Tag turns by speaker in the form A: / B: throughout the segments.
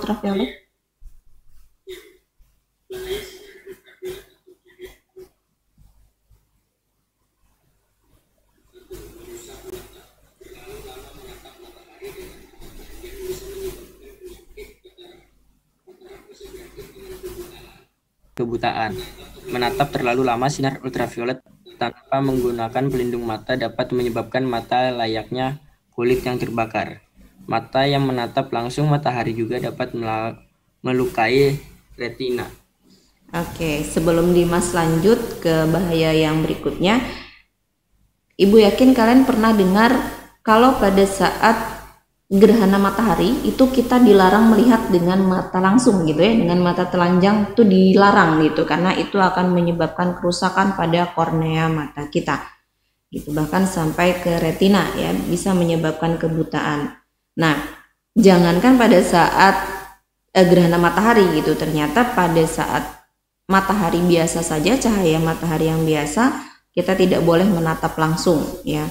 A: ultraviolet?
B: Kebutaan. Menatap terlalu lama sinar ultraviolet tanpa menggunakan pelindung mata dapat menyebabkan mata layaknya kulit yang terbakar. Mata yang menatap langsung matahari juga dapat melukai retina.
A: Oke, sebelum Dimas lanjut ke bahaya yang berikutnya, Ibu yakin kalian pernah dengar kalau pada saat gerhana matahari itu kita dilarang melihat dengan mata langsung gitu ya, dengan mata telanjang itu dilarang gitu, karena itu akan menyebabkan kerusakan pada kornea mata kita gitu, bahkan sampai ke retina ya, bisa menyebabkan kebutaan. Nah, jangankan pada saat gerhana matahari gitu, ternyata pada saat matahari biasa saja, cahaya matahari yang biasa, kita tidak boleh menatap langsung ya.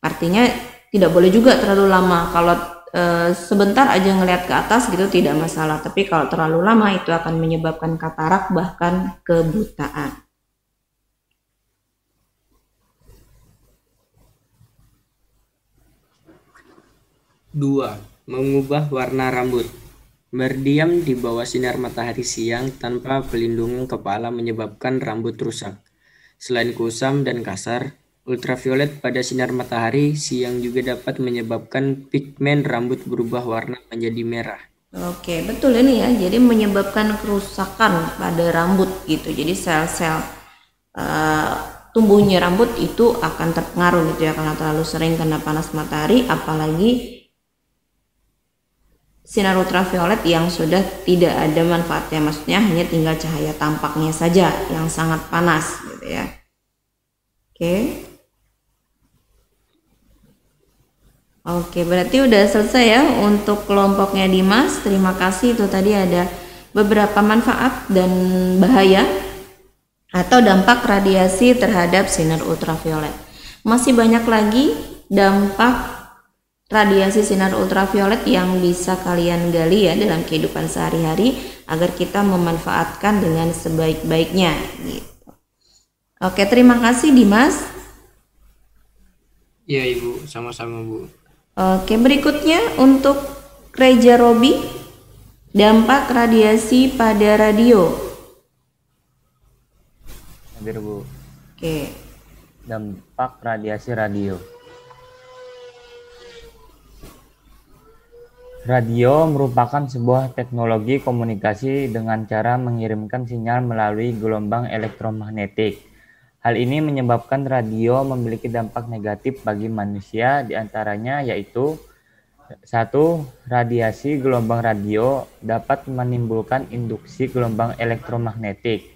A: Artinya tidak boleh juga terlalu lama. Kalau sebentar aja ngelihat ke atas gitu tidak masalah, tapi kalau terlalu lama itu akan menyebabkan katarak bahkan kebutaan.
B: Dua, mengubah warna rambut. Berdiam di bawah sinar matahari siang tanpa pelindung kepala menyebabkan rambut rusak. Selain kusam dan kasar, ultraviolet pada sinar matahari siang juga dapat menyebabkan pigmen rambut berubah warna menjadi merah.
A: Oke, betul ini ya. Jadi menyebabkan kerusakan pada rambut gitu. Jadi sel-sel tumbuhnya rambut itu akan terpengaruh gitu ya, karena terlalu sering kena panas matahari, apalagi sinar ultraviolet yang sudah tidak ada manfaatnya, maksudnya hanya tinggal cahaya tampaknya saja yang sangat panas gitu ya. Oke. Oke, berarti udah selesai ya untuk kelompoknya Dimas. Terima kasih, itu tadi ada beberapa manfaat dan bahaya atau dampak radiasi terhadap sinar ultraviolet. Masih banyak lagi dampak radiasi sinar ultraviolet yang bisa kalian gali ya dalam kehidupan sehari-hari agar kita memanfaatkan dengan sebaik-baiknya gitu. Oke, terima kasih Dimas.
B: Iya Ibu, sama-sama Bu.
A: Oke, berikutnya untuk Reja Robi, dampak radiasi pada radio.
C: Hadir Bu.
A: Oke.
C: Dampak radiasi radio. Radio merupakan sebuah teknologi komunikasi dengan cara mengirimkan sinyal melalui gelombang elektromagnetik. Hal ini menyebabkan radio memiliki dampak negatif bagi manusia, diantaranya yaitu 1. Radiasi gelombang radio dapat menimbulkan induksi gelombang elektromagnetik.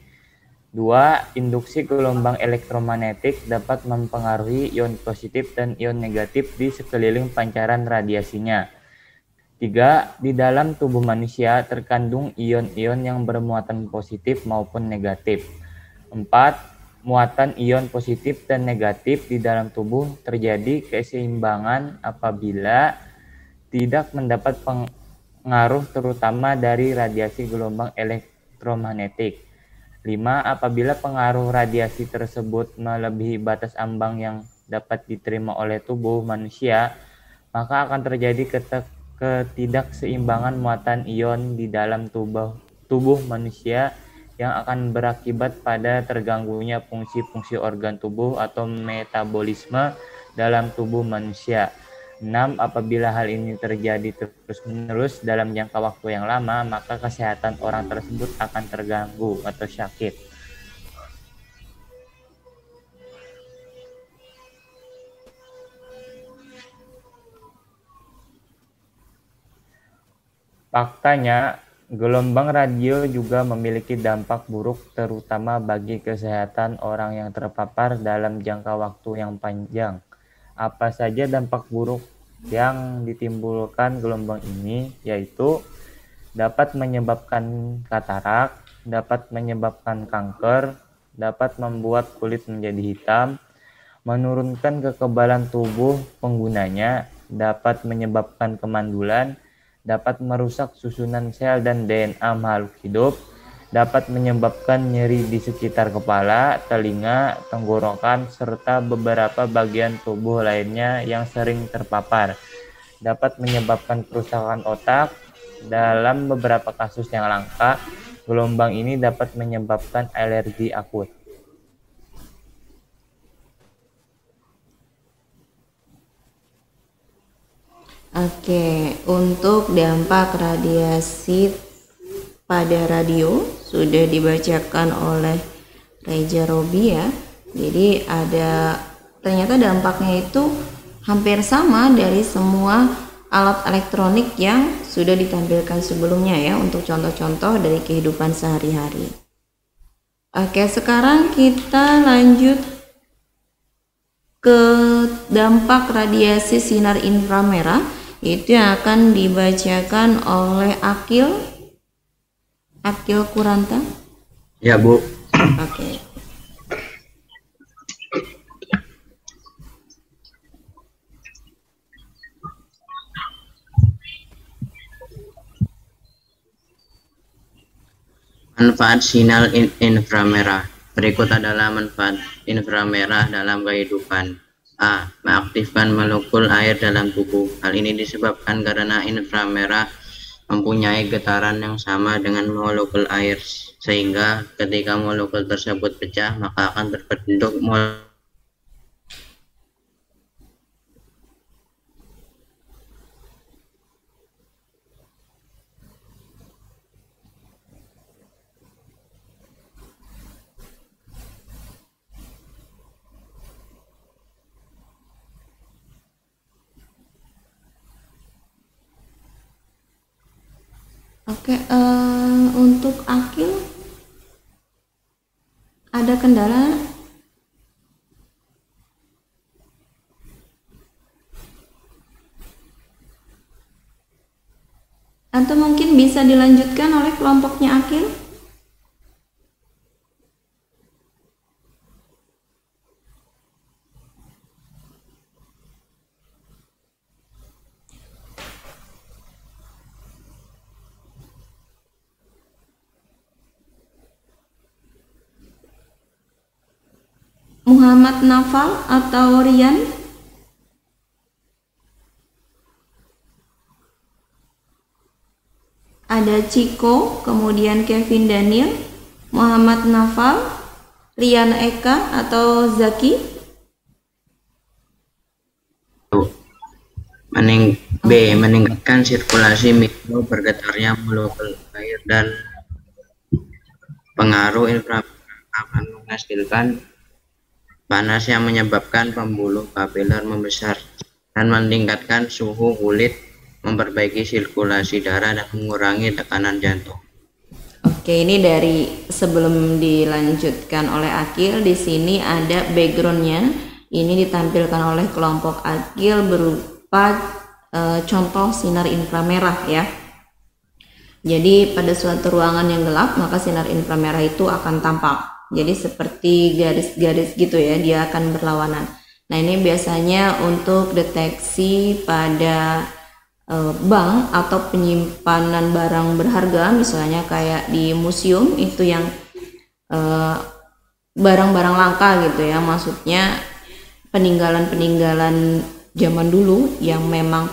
C: 2. Induksi gelombang elektromagnetik dapat mempengaruhi ion positif dan ion negatif di sekeliling pancaran radiasinya. 3. Di dalam tubuh manusia terkandung ion-ion yang bermuatan positif maupun negatif. 4. Muatan ion positif dan negatif di dalam tubuh terjadi keseimbangan apabila tidak mendapat pengaruh terutama dari radiasi gelombang elektromagnetik. 5. Apabila pengaruh radiasi tersebut melebihi batas ambang yang dapat diterima oleh tubuh manusia, maka akan terjadi ketidakseimbangan muatan ion di dalam tubuh manusia yang akan berakibat pada terganggunya fungsi-fungsi organ tubuh atau metabolisme dalam tubuh manusia. 6. Apabila hal ini terjadi terus-menerus dalam jangka waktu yang lama, maka kesehatan orang tersebut akan terganggu atau sakit. Faktanya, gelombang radio juga memiliki dampak buruk terutama bagi kesehatan orang yang terpapar dalam jangka waktu yang panjang. Apa saja dampak buruk yang ditimbulkan gelombang ini, yaitu dapat menyebabkan katarak, dapat menyebabkan kanker, dapat membuat kulit menjadi hitam, menurunkan kekebalan tubuh penggunanya, dapat menyebabkan kemandulan, dapat merusak susunan sel dan DNA makhluk hidup, dapat menyebabkan nyeri di sekitar kepala, telinga, tenggorokan, serta beberapa bagian tubuh lainnya yang sering terpapar. Dapat menyebabkan kerusakan otak. Dalam beberapa kasus yang langka, gelombang ini dapat menyebabkan alergi akut.
A: Oke, untuk dampak radiasi pada radio sudah dibacakan oleh Reza Robi ya. Jadi ternyata dampaknya itu hampir sama dari semua alat elektronik yang sudah ditampilkan sebelumnya ya, untuk contoh-contoh dari kehidupan sehari-hari. Oke, sekarang kita lanjut ke dampak radiasi sinar inframerah, itu yang akan dibacakan oleh Akil Kuranta.
B: Ya, Bu.
A: Oke.
D: Manfaat sinar inframerah. Berikut adalah manfaat inframerah dalam kehidupan. A. Mengaktifkan molekul air dalam tubuh. Hal ini disebabkan karena inframerah mempunyai getaran yang sama dengan molekul air, sehingga ketika molekul tersebut pecah, maka akan terbentuk molekul
A: Oke, untuk Akil ada kendala? Atau mungkin bisa dilanjutkan oleh kelompoknya Akil? Muhammad Nafal atau Rian? Ada Ciko, kemudian Kevin Daniel, Muhammad Nafal, Rian Eka atau Zaki?
D: meningkatkan sirkulasi mikro bergetarnya molekul air, dan pengaruh inframerah akan menghasilkan panas yang menyebabkan pembuluh kapiler membesar dan meningkatkan suhu kulit, memperbaiki sirkulasi darah, dan mengurangi tekanan jantung.
A: Oke, ini dari sebelum dilanjutkan oleh Akil, di sini ada backgroundnya. Ini ditampilkan oleh kelompok Akil berupa contoh sinar inframerah ya. Jadi pada suatu ruangan yang gelap, maka sinar inframerah itu akan tampak. Jadi seperti garis-garis gitu ya, dia akan berlawanan. Nah, ini biasanya untuk deteksi pada bank atau penyimpanan barang berharga, misalnya kayak di museum itu yang barang-barang langka gitu ya, maksudnya peninggalan-peninggalan zaman dulu yang memang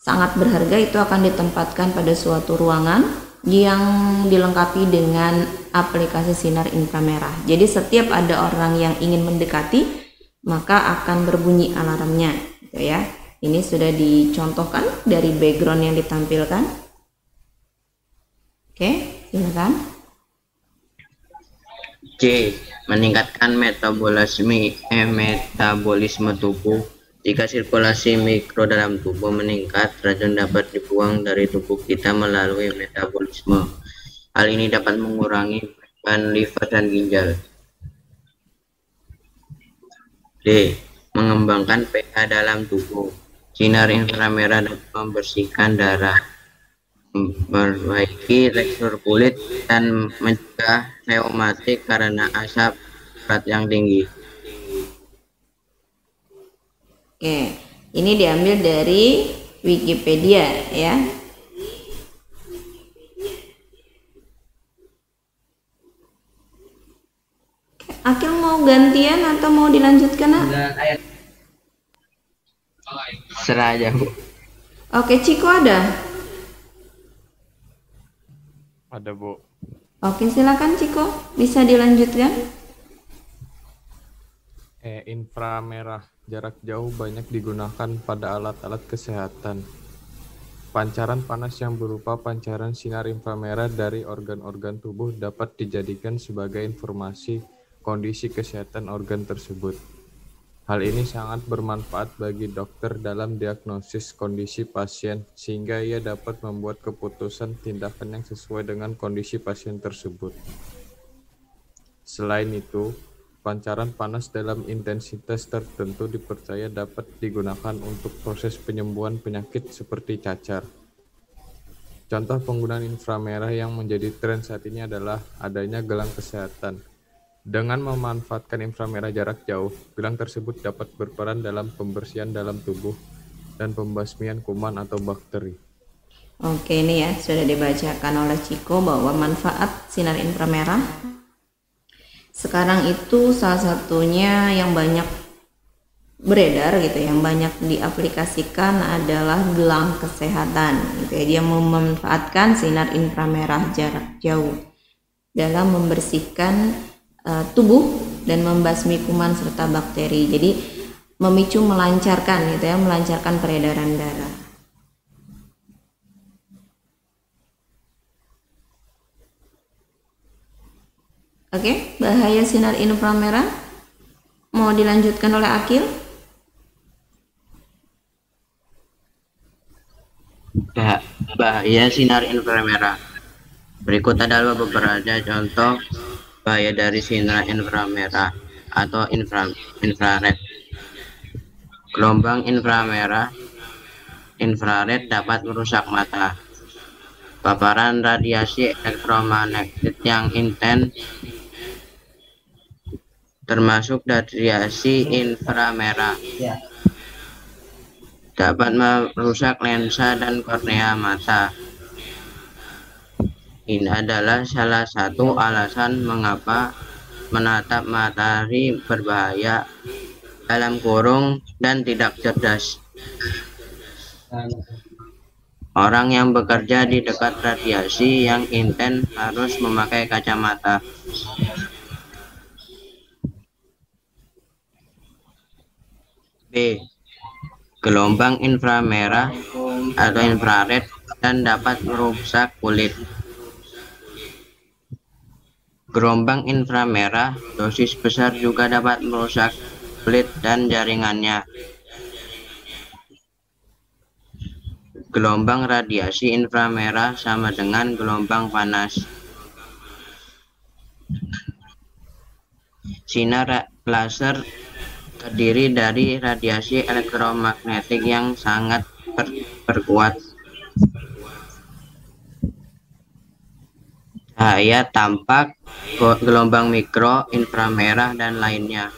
A: sangat berharga itu akan ditempatkan pada suatu ruangan yang dilengkapi dengan aplikasi sinar inframerah. Jadi setiap ada orang yang ingin mendekati, maka akan berbunyi alarmnya gitu ya. Ini sudah dicontohkan dari background yang ditampilkan. Oke, silakan.
D: C. Meningkatkan metabolisme tubuh. Jika sirkulasi mikro dalam tubuh meningkat, racun dapat dibuang dari tubuh kita melalui metabolisme. Hal ini dapat mengurangi beban liver dan ginjal. D. Mengembangkan pH dalam tubuh. Sinar inframerah dapat membersihkan darah, memperbaiki tekstur kulit, dan mencegah reumatik karena asap urat yang tinggi.
A: Oke, ini diambil dari Wikipedia ya. Akil mau gantian atau mau dilanjutkan, Nak?
D: Serah aja, Bu.
A: Oke, Ciko ada?
E: Ada, Bu.
A: Oke, silakan Ciko, bisa dilanjutkan.
E: Inframerah jarak jauh banyak digunakan pada alat-alat kesehatan. Pancaran panas yang berupa pancaran sinar inframerah dari organ-organ tubuh dapat dijadikan sebagai informasi kondisi kesehatan organ tersebut. Hal ini sangat bermanfaat bagi dokter dalam diagnosis kondisi pasien, sehingga ia dapat membuat keputusan tindakan yang sesuai dengan kondisi pasien tersebut. Selain itu, pancaran panas dalam intensitas tertentu dipercaya dapat digunakan untuk proses penyembuhan penyakit seperti cacar. Contoh penggunaan inframerah yang menjadi tren saat ini adalah adanya gelang kesehatan. Dengan memanfaatkan inframerah jarak jauh, gelang tersebut dapat berperan dalam pembersihan dalam tubuh dan pembasmian kuman atau bakteri.
A: Oke, ini ya sudah dibacakan oleh Ciko bahwa manfaat sinar inframerah. Sekarang itu salah satunya yang banyak beredar gitu, yang banyak diaplikasikan adalah gelang kesehatan gitu ya. Dia memanfaatkan sinar inframerah jarak jauh dalam membersihkan tubuh dan membasmi kuman serta bakteri. Jadi memicu, melancarkan gitu ya, melancarkan peredaran darah. Oke, bahaya sinar inframerah mau dilanjutkan oleh Akil?
D: Bahaya sinar inframerah. Berikut adalah beberapa contoh bahaya dari sinar inframerah atau infrared. Gelombang infrared dapat merusak mata. Paparan radiasi elektromagnetik yang intens, termasuk radiasi inframerah, dapat merusak lensa dan kornea mata. Ini adalah salah satu alasan mengapa menatap matahari berbahaya (dan tidak cerdas). Orang yang bekerja di dekat radiasi yang intens harus memakai kacamata. B. Gelombang inframerah atau infrared dan dapat merusak kulit. Gelombang inframerah dosis besar juga dapat merusak kulit dan jaringannya. Gelombang radiasi inframerah sama dengan gelombang panas. Sinar laser terdiri dari radiasi elektromagnetik yang sangat berkuat. Cahaya tampak, gelombang mikro, inframerah, dan lainnya.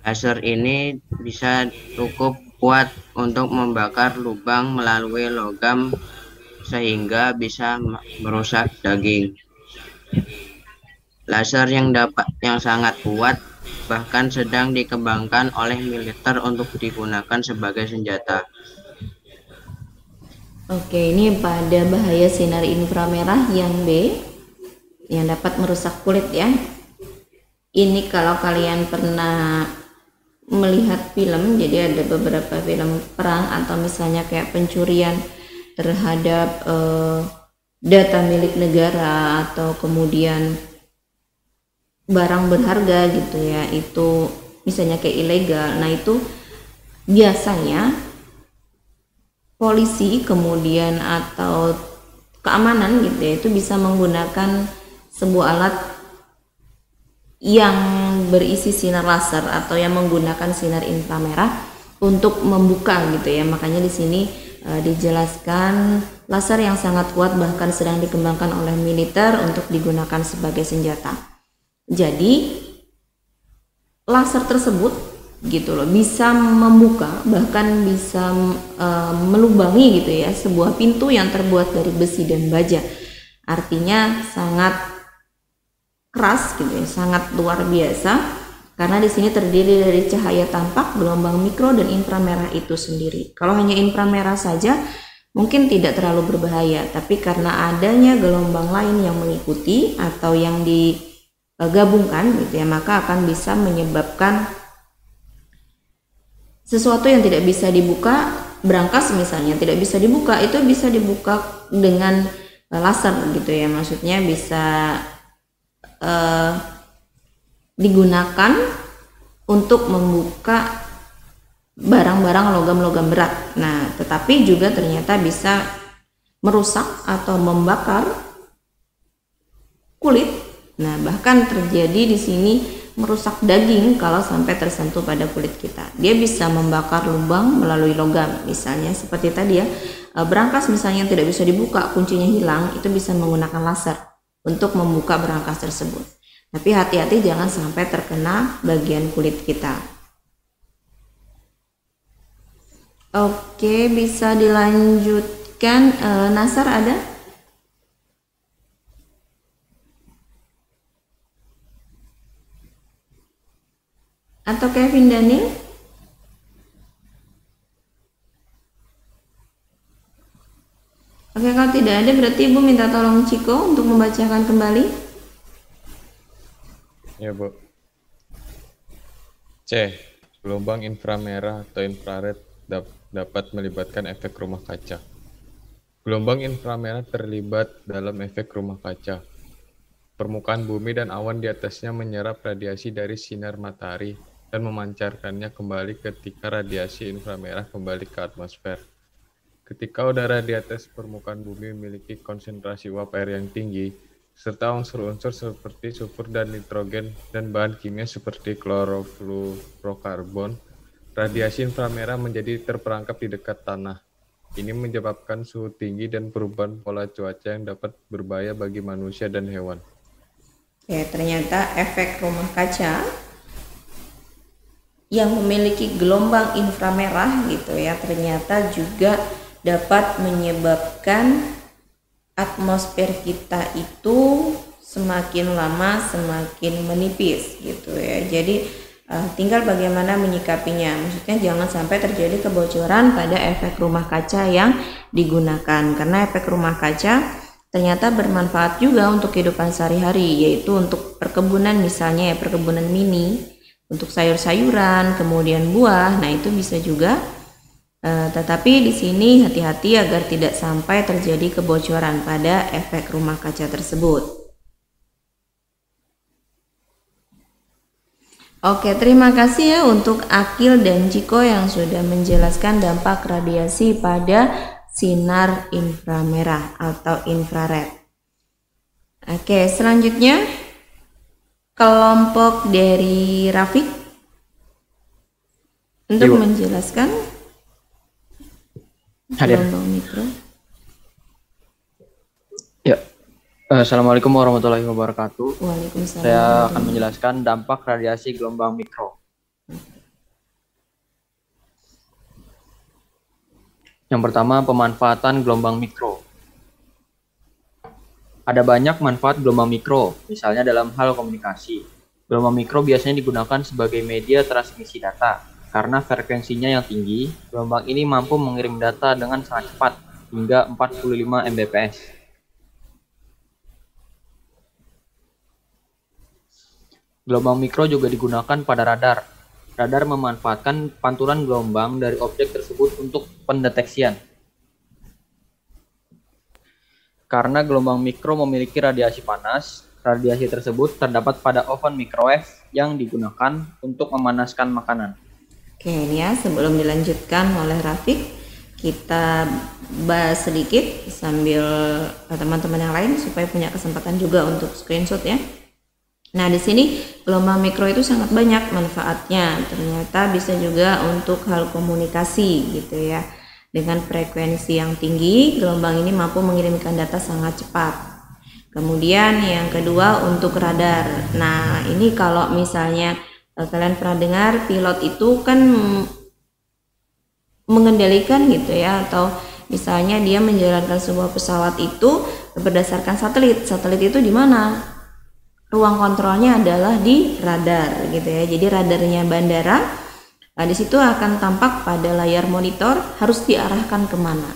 D: Laser ini bisa cukup kuat untuk membakar lubang melalui logam sehingga bisa merusak daging. Laser yang sangat kuat bahkan sedang dikembangkan oleh militer untuk digunakan sebagai senjata.
A: Oke, ini pada bahaya sinar inframerah yang B, yang dapat merusak kulit ya. Ini kalau kalian pernah melihat film, jadi ada beberapa film perang atau misalnya kayak pencurian terhadap data milik negara atau kemudian barang berharga gitu ya, itu misalnya kayak ilegal. Nah itu biasanya polisi kemudian atau keamanan gitu ya, itu bisa menggunakan sebuah alat yang berisi sinar laser atau yang menggunakan sinar inframerah untuk membuka gitu ya. Makanya di sini dijelaskan laser yang sangat kuat bahkan sedang dikembangkan oleh militer untuk digunakan sebagai senjata. Jadi laser tersebut gitu loh bisa membuka, bahkan bisa melubangi gitu ya sebuah pintu yang terbuat dari besi dan baja. Artinya sangat keras gitu ya, sangat luar biasa. Karena di sini terdiri dari cahaya tampak, gelombang mikro dan inframerah itu sendiri. Kalau hanya inframerah saja mungkin tidak terlalu berbahaya, tapi karena adanya gelombang lain yang mengikuti atau yang digabungkan gitu ya, maka akan bisa menyebabkan sesuatu yang tidak bisa dibuka, brankas misalnya tidak bisa dibuka, itu bisa dibuka dengan laser gitu ya, maksudnya bisa digunakan untuk membuka barang-barang logam-logam berat. Nah, tetapi juga ternyata bisa merusak atau membakar kulit. Nah, bahkan terjadi di sini merusak daging kalau sampai tersentuh pada kulit kita. Dia bisa membakar lubang melalui logam, misalnya seperti tadi ya, brankas misalnya yang tidak bisa dibuka, kuncinya hilang, itu bisa menggunakan laser untuk membuka brankas tersebut. Tapi hati-hati jangan sampai terkena bagian kulit kita. Oke, bisa dilanjutkan. Nasar ada? Atau Kevin Daniel? Oke, kalau tidak ada berarti Ibu minta tolong Ciko untuk membacakan kembali.
E: Ya, Bu. C. Gelombang inframerah atau infrared dapat melibatkan efek rumah kaca. Gelombang inframerah terlibat dalam efek rumah kaca. Permukaan bumi dan awan di atasnya menyerap radiasi dari sinar matahari dan memancarkannya kembali ketika radiasi inframerah kembali ke atmosfer. Ketika udara di atas permukaan bumi memiliki konsentrasi uap air yang tinggi, serta unsur-unsur seperti sulfur dan nitrogen dan bahan kimia seperti klorofluorokarbon, radiasi inframerah menjadi terperangkap di dekat tanah. Ini menyebabkan suhu tinggi dan perubahan pola cuaca yang dapat berbahaya bagi manusia dan hewan.
A: Ya, ternyata efek rumah kaca yang memiliki gelombang inframerah gitu ya, ternyata juga dapat menyebabkan atmosfer kita itu semakin lama semakin menipis gitu ya. Jadi tinggal bagaimana menyikapinya. Maksudnya jangan sampai terjadi kebocoran pada efek rumah kaca yang digunakan, karena efek rumah kaca ternyata bermanfaat juga untuk kehidupan sehari-hari, yaitu untuk perkebunan misalnya ya, perkebunan mini untuk sayur-sayuran, kemudian buah. Nah, itu bisa juga. Tetapi di sini hati-hati agar tidak sampai terjadi kebocoran pada efek rumah kaca tersebut. Oke, terima kasih ya untuk Akil dan Ciko yang sudah menjelaskan dampak radiasi pada sinar inframerah atau infrared. Oke, selanjutnya kelompok dari Rafiq untuk menjelaskan gelombang mikro.
F: Ya, Assalamualaikum warahmatullahi wabarakatuh.
A: Waalaikumsalam.
F: Saya akan menjelaskan dampak radiasi gelombang mikro. Yang pertama, pemanfaatan gelombang mikro. Ada banyak manfaat gelombang mikro, misalnya dalam hal komunikasi. Gelombang mikro biasanya digunakan sebagai media transmisi data. Karena frekuensinya yang tinggi, gelombang ini mampu mengirim data dengan sangat cepat, hingga 45 Mbps. Gelombang mikro juga digunakan pada radar. Radar memanfaatkan pantulan gelombang dari objek tersebut untuk pendeteksian. Karena gelombang mikro memiliki radiasi panas, radiasi tersebut terdapat pada oven microwave yang digunakan untuk memanaskan makanan.
A: Oke, ini ya, sebelum dilanjutkan oleh Rafiq, kita bahas sedikit sambil teman-teman yang lain supaya punya kesempatan juga untuk screenshot ya. Nah, di sini gelombang mikro itu sangat banyak manfaatnya. Ternyata bisa juga untuk hal komunikasi gitu ya. Dengan frekuensi yang tinggi, gelombang ini mampu mengirimkan data sangat cepat. Kemudian yang kedua untuk radar. Nah, ini kalau misalnya kalian pernah dengar pilot itu kan mengendalikan gitu ya, atau misalnya dia menjalankan sebuah pesawat itu berdasarkan satelit. Satelit itu di mana? ruang kontrolnya adalah di radar gitu ya. Jadi radarnya bandara, nah di situ akan tampak pada layar monitor harus diarahkan kemana.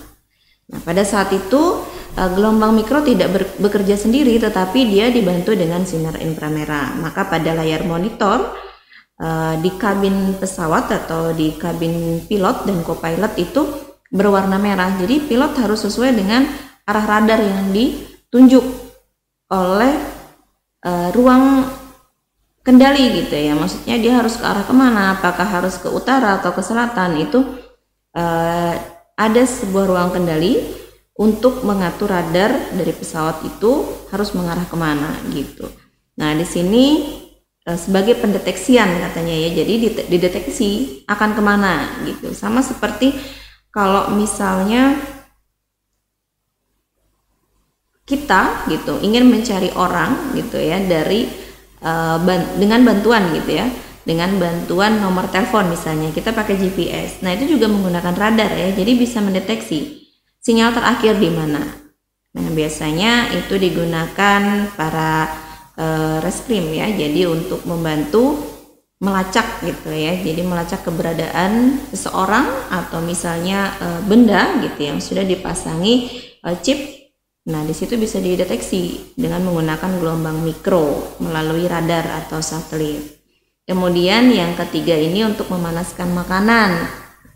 A: Nah pada saat itu gelombang mikro tidak bekerja sendiri, tetapi dia dibantu dengan sinar inframerah. Maka pada layar monitor di kabin pesawat atau di kabin pilot dan co-pilot itu berwarna merah. Jadi pilot harus sesuai dengan arah radar yang ditunjuk oleh ruang kendali gitu ya. Maksudnya dia harus ke arah kemana, apakah harus ke utara atau ke selatan, itu ada sebuah ruang kendali untuk mengatur radar dari pesawat itu harus mengarah kemana gitu. Nah di sini sebagai pendeteksian katanya ya, jadi dideteksi akan kemana gitu. Sama seperti kalau misalnya kita gitu ingin mencari orang gitu ya dari dengan bantuan gitu ya, dengan bantuan nomor telepon misalnya kita pakai GPS. Nah itu juga menggunakan radar ya, jadi bisa mendeteksi sinyal terakhir di mana. Nah biasanya itu digunakan para reskrim ya, jadi untuk membantu melacak gitu ya, jadi melacak keberadaan seseorang atau misalnya benda gitu yang sudah dipasangi chip. Nah, di situ bisa dideteksi dengan menggunakan gelombang mikro melalui radar atau satelit. Kemudian yang ketiga ini untuk memanaskan makanan,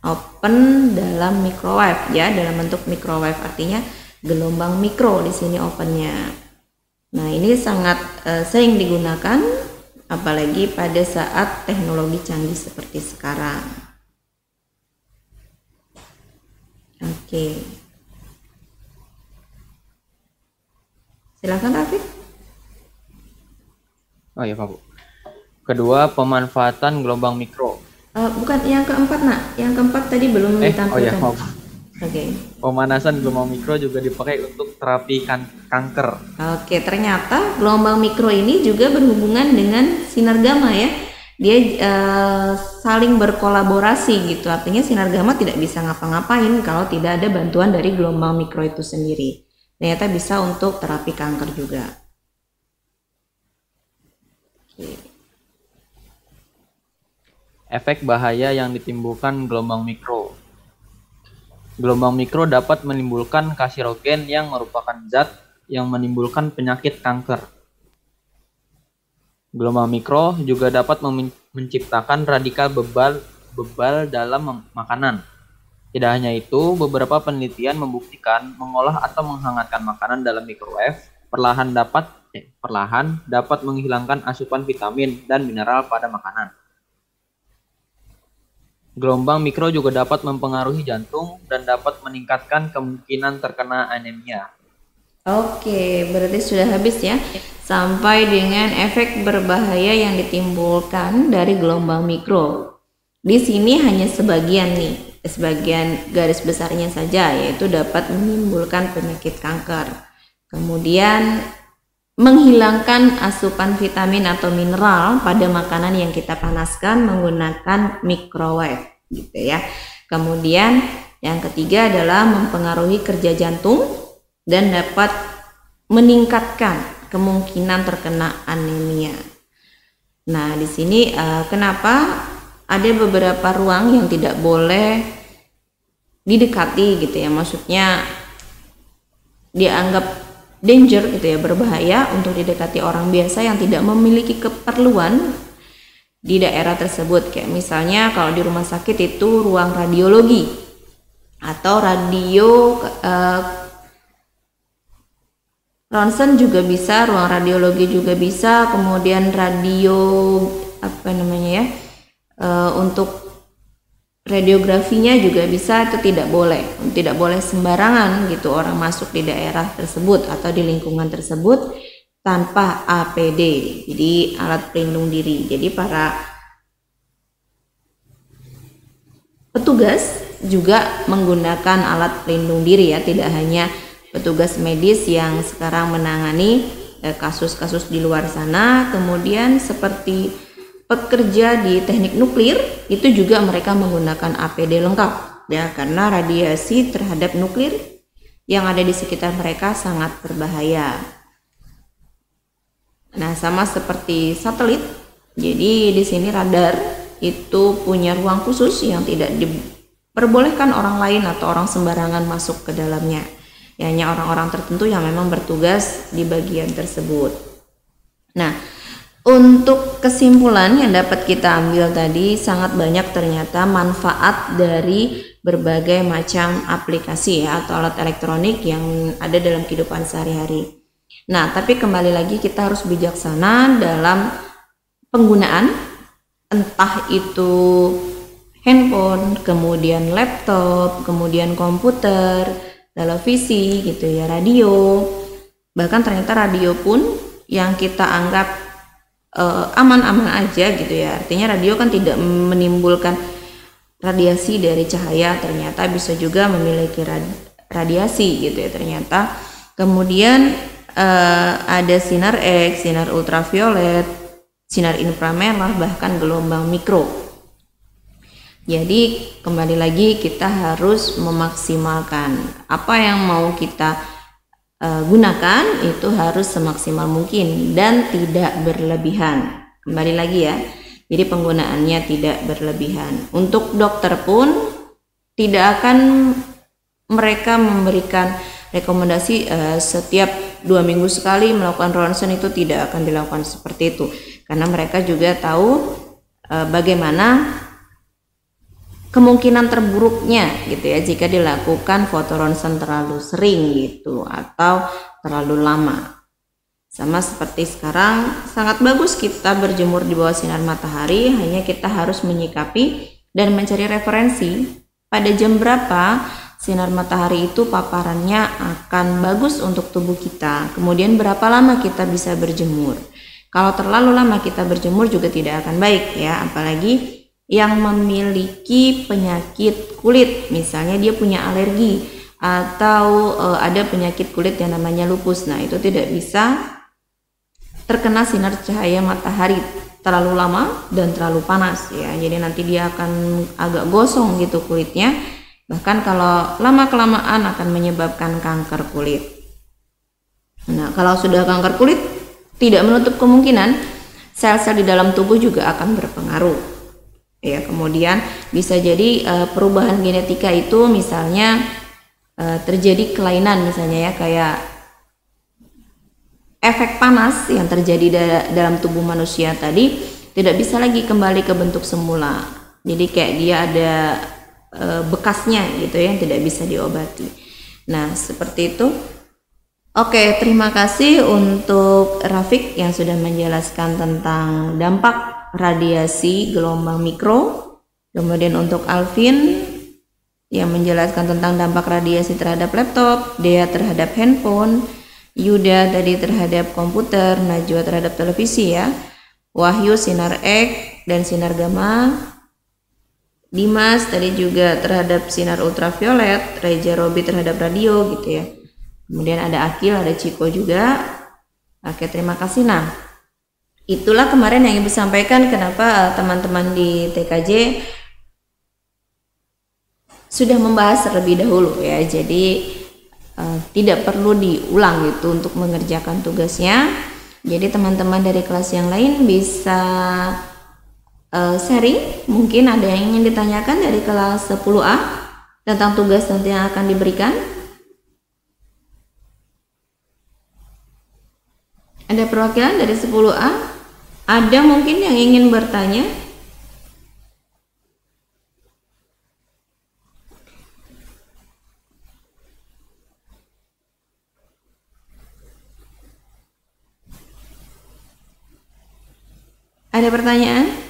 A: open dalam microwave ya, dalam bentuk microwave, artinya gelombang mikro di sini opennya. Nah, ini sangat sering digunakan apalagi pada saat teknologi canggih seperti sekarang. Oke. Silakan Rafiq.
F: Oh ya Pak Bu. Kedua, pemanfaatan gelombang mikro.
A: Bukan yang keempat nak, yang keempat tadi belum ditampilkan.
F: Oh ya maaf.
A: Oke.
F: Pemanasan gelombang mikro juga dipakai untuk terapi kanker.
A: Oke, ternyata gelombang mikro ini juga berhubungan dengan sinar gamma ya. Dia saling berkolaborasi gitu. Artinya sinar gamma tidak bisa ngapa-ngapain kalau tidak ada bantuan dari gelombang mikro itu sendiri. Ternyata bisa untuk terapi kanker juga. Oke.
F: Efek bahaya yang ditimbulkan gelombang mikro. Gelombang mikro dapat menimbulkan karsirogen yang merupakan zat yang menimbulkan penyakit kanker. Gelombang mikro juga dapat menciptakan radikal bebal dalam makanan. Tidak hanya itu, beberapa penelitian membuktikan mengolah atau menghangatkan makanan dalam microwave perlahan dapat menghilangkan asupan vitamin dan mineral pada makanan. Gelombang mikro juga dapat mempengaruhi jantung dan dapat meningkatkan kemungkinan terkena anemia.
A: Oke, berarti sudah habis ya. Sampai dengan efek berbahaya yang ditimbulkan dari gelombang mikro. Di sini hanya sebagian garis besarnya saja, yaitu dapat menimbulkan penyakit kanker. Kemudian menghilangkan asupan vitamin atau mineral pada makanan yang kita panaskan menggunakan microwave gitu ya. Kemudian yang ketiga adalah mempengaruhi kerja jantung dan dapat meningkatkan kemungkinan terkena anemia. Nah, di sini kenapa ada beberapa ruang yang tidak boleh didekati gitu ya, maksudnya dianggap danger gitu ya, berbahaya untuk didekati orang biasa yang tidak memiliki keperluan di daerah tersebut. Kayak misalnya kalau di rumah sakit itu ruang radiologi atau radio ronsen juga bisa, ruang radiologi juga bisa, kemudian radio untuk radiografinya juga bisa, itu tidak boleh sembarangan gitu orang masuk di daerah tersebut atau di lingkungan tersebut tanpa APD, jadi alat pelindung diri. Jadi para petugas juga menggunakan alat pelindung diri ya, tidak hanya petugas medis yang sekarang menangani kasus-kasus di luar sana, kemudian seperti pekerja di teknik nuklir itu juga mereka menggunakan APD lengkap ya, karena radiasi terhadap nuklir yang ada di sekitar mereka sangat berbahaya. Nah, sama seperti satelit. Jadi di sini radar itu punya ruang khusus yang tidak diperbolehkan orang lain atau orang sembarangan masuk ke dalamnya. Ya, hanya orang-orang tertentu yang memang bertugas di bagian tersebut. Nah, untuk kesimpulan yang dapat kita ambil tadi, sangat banyak ternyata manfaat dari berbagai macam aplikasi ya atau alat elektronik yang ada dalam kehidupan sehari-hari. Nah, tapi kembali lagi kita harus bijaksana dalam penggunaan, entah itu handphone, kemudian laptop, kemudian komputer, televisi gitu ya, radio. Bahkan ternyata radio pun yang kita anggap aman-aman aja gitu ya. Artinya radio kan tidak menimbulkan radiasi dari cahaya, ternyata bisa juga memiliki radiasi gitu ya ternyata. Kemudian ada sinar X, sinar ultraviolet, sinar inframerah, bahkan gelombang mikro. Jadi kembali lagi kita harus memaksimalkan apa yang mau kita gunakan itu harus semaksimal mungkin dan tidak berlebihan. Kembali lagi ya, jadi penggunaannya tidak berlebihan. Untuk dokter pun tidak akan mereka memberikan rekomendasi setiap 2 minggu sekali melakukan ronsen, itu tidak akan dilakukan seperti itu, karena mereka juga tahu bagaimana kemungkinan terburuknya gitu ya jika dilakukan foto ronsen terlalu sering gitu atau terlalu lama. Sama seperti sekarang, sangat bagus kita berjemur di bawah sinar matahari, hanya kita harus menyikapi dan mencari referensi pada jam berapa sinar matahari itu paparannya akan bagus untuk tubuh kita, kemudian berapa lama kita bisa berjemur. Kalau terlalu lama kita berjemur juga tidak akan baik ya, apalagi yang memiliki penyakit kulit, misalnya dia punya alergi atau ada penyakit kulit yang namanya lupus. Nah, itu tidak bisa terkena sinar cahaya matahari terlalu lama dan terlalu panas ya. Jadi nanti dia akan agak gosong gitu kulitnya. Bahkan kalau lama-kelamaan akan menyebabkan kanker kulit. Nah, kalau sudah kanker kulit, tidak menutup kemungkinan sel-sel di dalam tubuh juga akan berpengaruh. Ya, kemudian bisa jadi perubahan genetika itu misalnya terjadi kelainan misalnya ya, kayak efek panas yang terjadi dalam tubuh manusia tadi tidak bisa lagi kembali ke bentuk semula. Jadi kayak dia ada bekasnya gitu ya, yang tidak bisa diobati. Nah, seperti itu. Oke, terima kasih untuk Rafiq yang sudah menjelaskan tentang dampak radiasi gelombang mikro. Kemudian untuk Alvin yang menjelaskan tentang dampak radiasi terhadap laptop, Dea terhadap handphone, Yuda tadi terhadap komputer, Najwa terhadap televisi ya, Wahyu sinar X dan sinar gamma, Dimas tadi juga terhadap sinar ultraviolet, Reja Robi terhadap radio gitu ya. Kemudian ada Akil, ada Ciko juga. Oke, terima kasih. Nah, itulah kemarin yang Ibu sampaikan kenapa teman-teman di TKJ sudah membahas terlebih dahulu ya. Jadi tidak perlu diulang gitu untuk mengerjakan tugasnya. Jadi teman-teman dari kelas yang lain bisa sharing, mungkin ada yang ingin ditanyakan dari kelas 10A tentang tugas nanti yang akan diberikan. Ada perwakilan dari 10A? Ada mungkin yang ingin bertanya? Ada pertanyaan?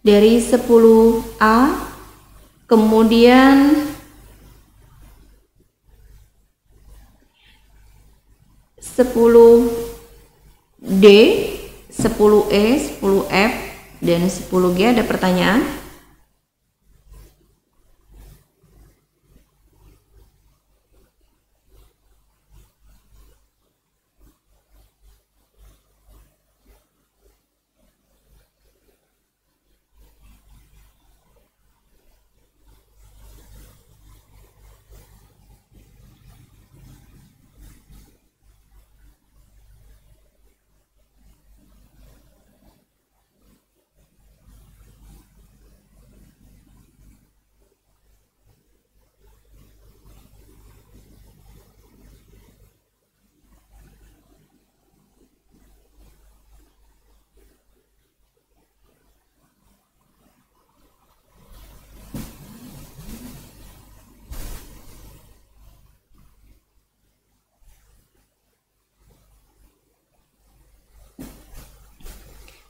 A: Dari 10A, kemudian 10D, 10E, 10F, dan 10G ada pertanyaan?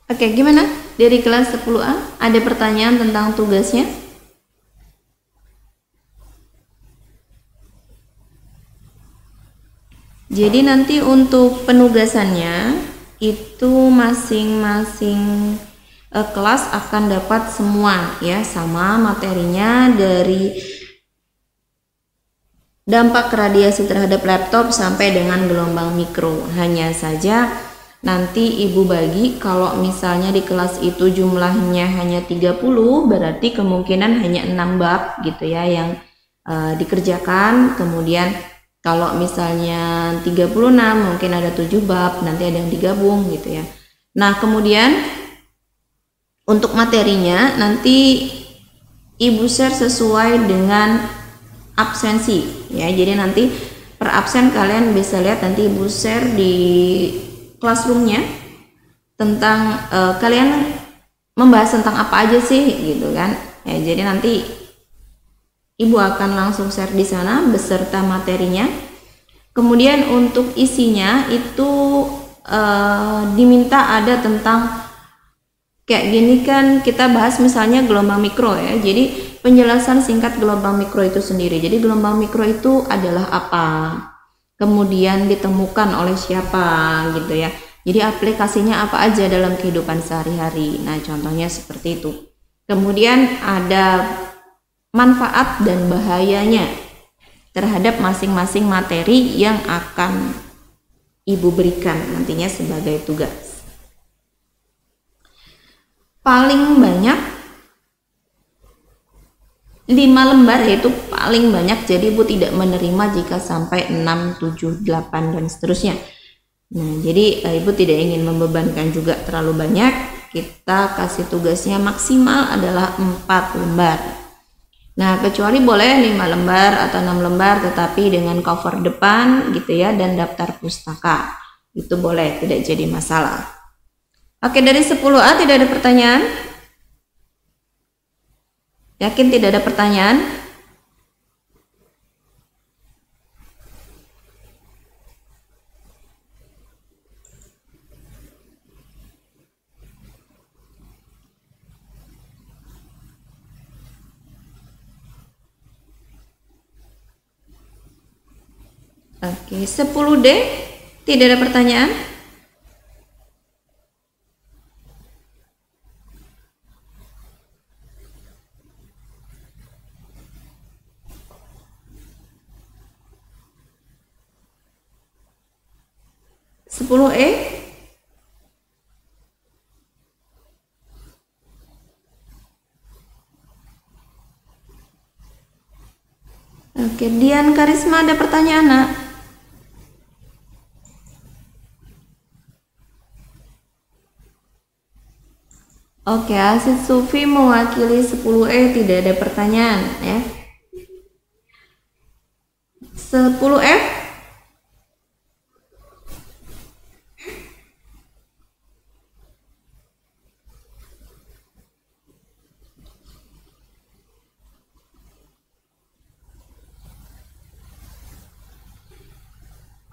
A: Oke, gimana? Dari kelas 10A ada pertanyaan tentang tugasnya? Jadi nanti untuk penugasannya itu masing-masing kelas akan dapat semua ya, sama materinya dari dampak radiasi terhadap laptop sampai dengan gelombang mikro. Hanya saja nanti ibu bagi, kalau misalnya di kelas itu jumlahnya hanya 30, berarti kemungkinan hanya 6 bab gitu ya yang dikerjakan. Kemudian kalau misalnya 36 mungkin ada 7 bab, nanti ada yang digabung gitu ya. Nah, kemudian untuk materinya nanti ibu share sesuai dengan absensi ya. Jadi nanti per absen kalian bisa lihat, nanti ibu share di classroomnya tentang kalian membahas tentang apa aja sih gitu kan ya. Jadi nanti ibu akan langsung share di sana beserta materinya. Kemudian untuk isinya itu diminta ada tentang kayak gini kan, kita bahas misalnya gelombang mikro ya. Jadi penjelasan singkat gelombang mikro itu sendiri. Jadi gelombang mikro itu adalah apa, kemudian ditemukan oleh siapa gitu ya. Jadi aplikasinya apa aja dalam kehidupan sehari-hari. Nah, contohnya seperti itu. Kemudian ada manfaat dan bahayanya terhadap masing-masing materi yang akan ibu berikan nantinya sebagai tugas. Paling banyak 5 lembar, yaitu paling banyak. Jadi ibu tidak menerima jika sampai 6, 7, 8 dan seterusnya. Nah, jadi ibu tidak ingin membebankan juga terlalu banyak. Kita kasih tugasnya maksimal adalah 4 lembar. Nah, kecuali boleh 5 lembar atau 6 lembar tetapi dengan cover depan gitu ya, dan daftar pustaka. Itu boleh, tidak jadi masalah. Oke, dari 10A tidak ada pertanyaan? Yakin tidak ada pertanyaan? Oke, 10D tidak ada pertanyaan? Sepuluh E. Oke, Dian Karisma ada pertanyaan, Nak? Oke, Asid Sufi mewakili 10E tidak ada pertanyaan ya. 10F.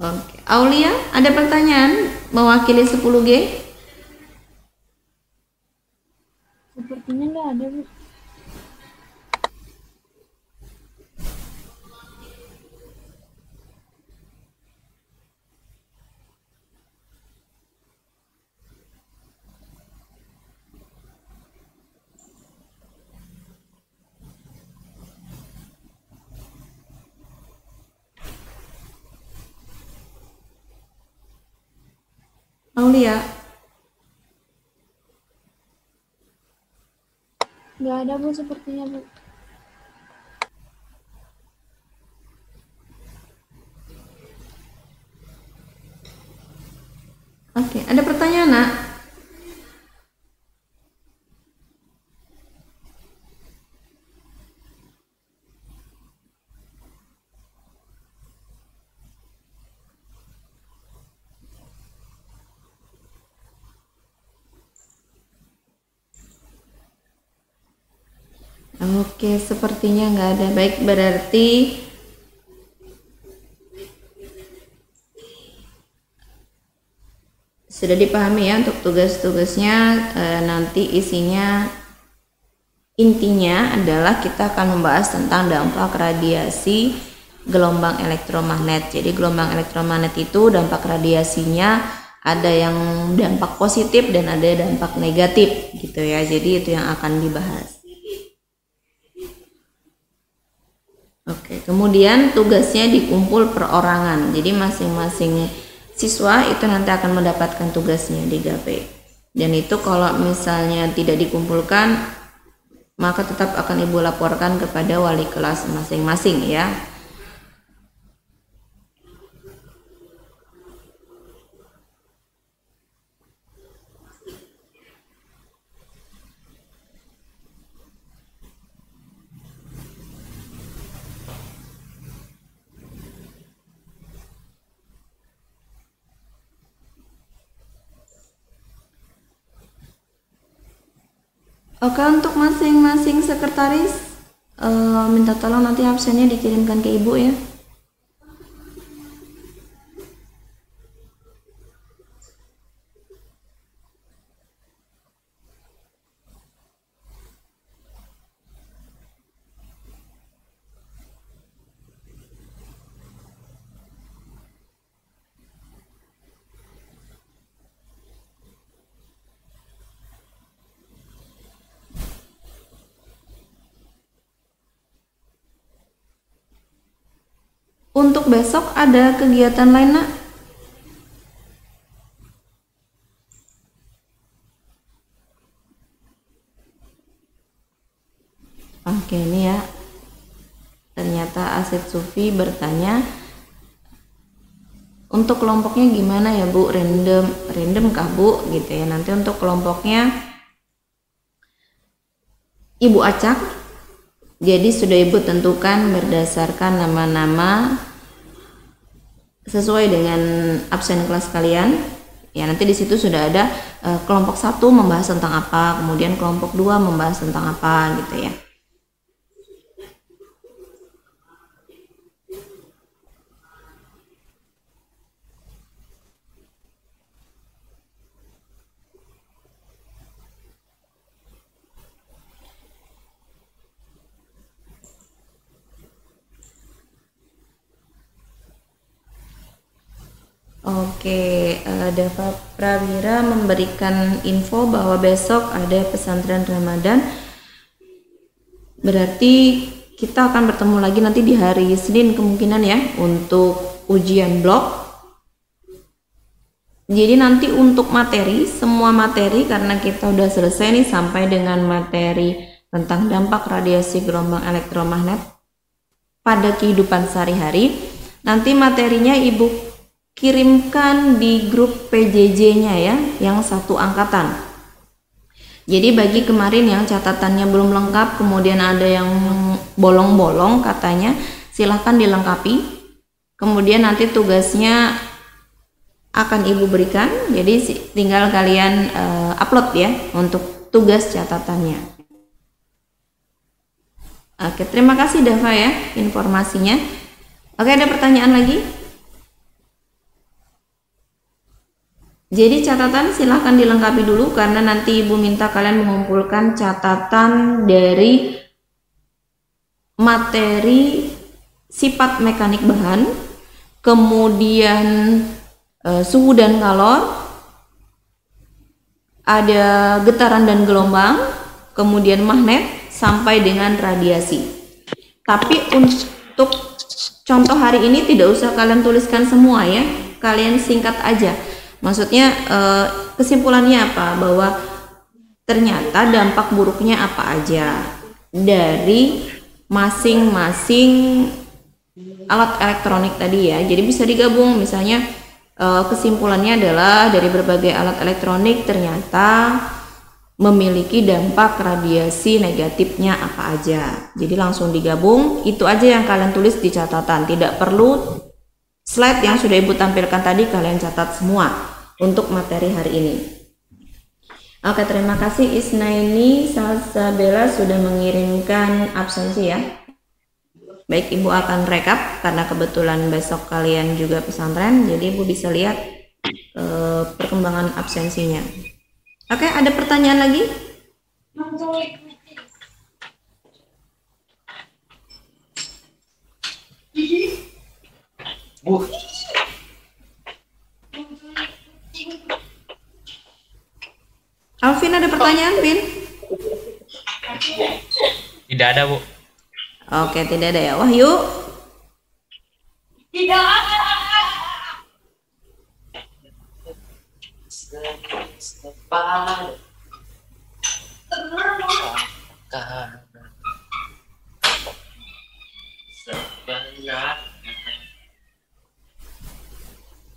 A: Oke, Aulia ada pertanyaan mewakili 10G?
G: Sepertinya nggak ada, Bu.
A: Aulia.
G: Nggak ada, Bu, sepertinya, Bu.
A: Oke, ada pertanyaan, Nak? Oke, sepertinya nggak ada. Baik, berarti Sudah dipahami ya untuk tugas-tugasnya. Nanti intinya adalah kita akan membahas tentang dampak radiasi gelombang elektromagnet. Jadi gelombang elektromagnet itu dampak radiasinya ada yang dampak positif dan ada dampak negatif gitu ya. Jadi itu yang akan dibahas. Oke, kemudian tugasnya dikumpul perorangan. Jadi masing-masing siswa itu nanti akan mendapatkan tugasnya di GAPE. Dan itu kalau misalnya tidak dikumpulkan, maka tetap akan Ibu laporkan kepada wali kelas masing-masing ya. Oke, untuk masing-masing sekretaris minta tolong nanti absennya dikirimkan ke Ibu ya. Untuk besok ada kegiatan lain, Nak? Oke, ini ya. Ternyata Asid Sufi bertanya, untuk kelompoknya gimana ya Bu? Random kah Bu? Gitu ya. Nanti untuk kelompoknya Ibu acak. Jadi sudah Ibu tentukan berdasarkan nama-nama sesuai dengan absen kelas kalian. Ya, nanti di situ sudah ada kelompok 1 membahas tentang apa, kemudian kelompok 2 membahas tentang apa gitu ya. Oke, Dava Prawira memberikan info bahwa besok ada pesantren Ramadan. Berarti kita akan bertemu lagi nanti di hari Senin kemungkinan ya untuk ujian blok. Jadi nanti untuk materi, semua materi karena kita udah selesai nih sampai dengan materi tentang dampak radiasi gelombang elektromagnet pada kehidupan sehari-hari. Nanti materinya Ibu kirimkan di grup PJJ-nya ya, yang satu angkatan. Jadi bagi kemarin yang catatannya belum lengkap, kemudian ada yang bolong-bolong katanya, silahkan dilengkapi. Kemudian nanti tugasnya akan Ibu berikan, jadi tinggal kalian upload ya untuk tugas catatannya. Oke, terima kasih Dava ya informasinya. Oke, ada pertanyaan lagi? Jadi catatan silahkan dilengkapi dulu karena nanti Ibu minta kalian mengumpulkan catatan dari materi sifat mekanik bahan, kemudian suhu dan kalor, ada getaran dan gelombang, kemudian magnet, sampai dengan radiasi. Tapi untuk contoh hari ini tidak usah kalian tuliskan semua ya, kalian singkat aja. Maksudnya kesimpulannya apa? Bahwa ternyata dampak buruknya apa aja dari masing-masing alat elektronik tadi ya. Jadi bisa digabung, misalnya kesimpulannya adalah dari berbagai alat elektronik ternyata memiliki dampak radiasi negatifnya apa aja. Jadi langsung digabung, itu aja yang kalian tulis di catatan. Tidak perlu slide yang sudah Ibu tampilkan tadi kalian catat semua untuk materi hari ini. Oke, terima kasih Isnaini Salsabella sudah mengirimkan absensi ya. Baik, Ibu akan rekap karena kebetulan besok kalian juga pesantren, jadi Ibu bisa lihat perkembangan absensinya. Oke, ada pertanyaan lagi? Alvin, ada pertanyaan, Vin?
H: Tidak ada, Bu.
A: Oke, tidak ada ya. Wahyu?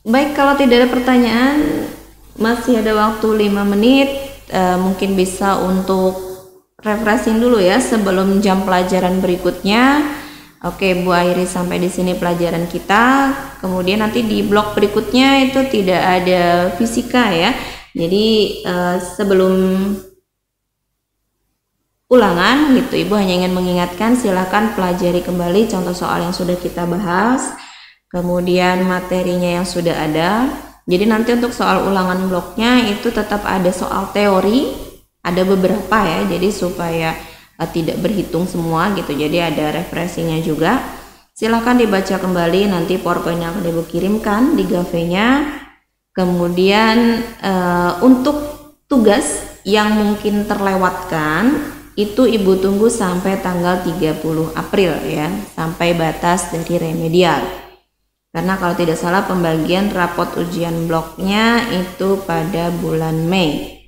A: Baik, kalau tidak ada pertanyaan, masih ada waktu 5 menit. Mungkin bisa untuk refreshing dulu ya sebelum jam pelajaran berikutnya. Oke, Bu Airi, sampai di sini pelajaran kita. Kemudian nanti di blok berikutnya itu tidak ada fisika ya. Jadi sebelum ulangan gitu, Ibu hanya ingin mengingatkan, silakan pelajari kembali contoh soal yang sudah kita bahas, kemudian materinya yang sudah ada. Jadi nanti untuk soal ulangan bloknya itu tetap ada soal teori, ada beberapa ya, jadi supaya tidak berhitung semua gitu, jadi ada refreshingnya juga. Silahkan dibaca kembali nanti PowerPoint yang akan Ibu kirimkan di Gave-nya. Kemudian untuk tugas yang mungkin terlewatkan itu Ibu tunggu sampai tanggal 30 April ya, sampai batas dari remedial. Karena kalau tidak salah pembagian rapot ujian bloknya itu pada bulan Mei.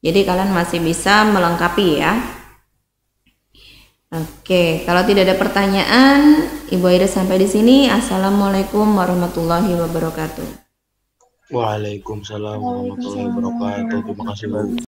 A: Jadi kalian masih bisa melengkapi ya. Oke, kalau tidak ada pertanyaan, Ibu Aida sampai di sini. Assalamualaikum warahmatullahi wabarakatuh.
I: Waalaikumsalam warahmatullahi wabarakatuh. Terima kasih, Bu.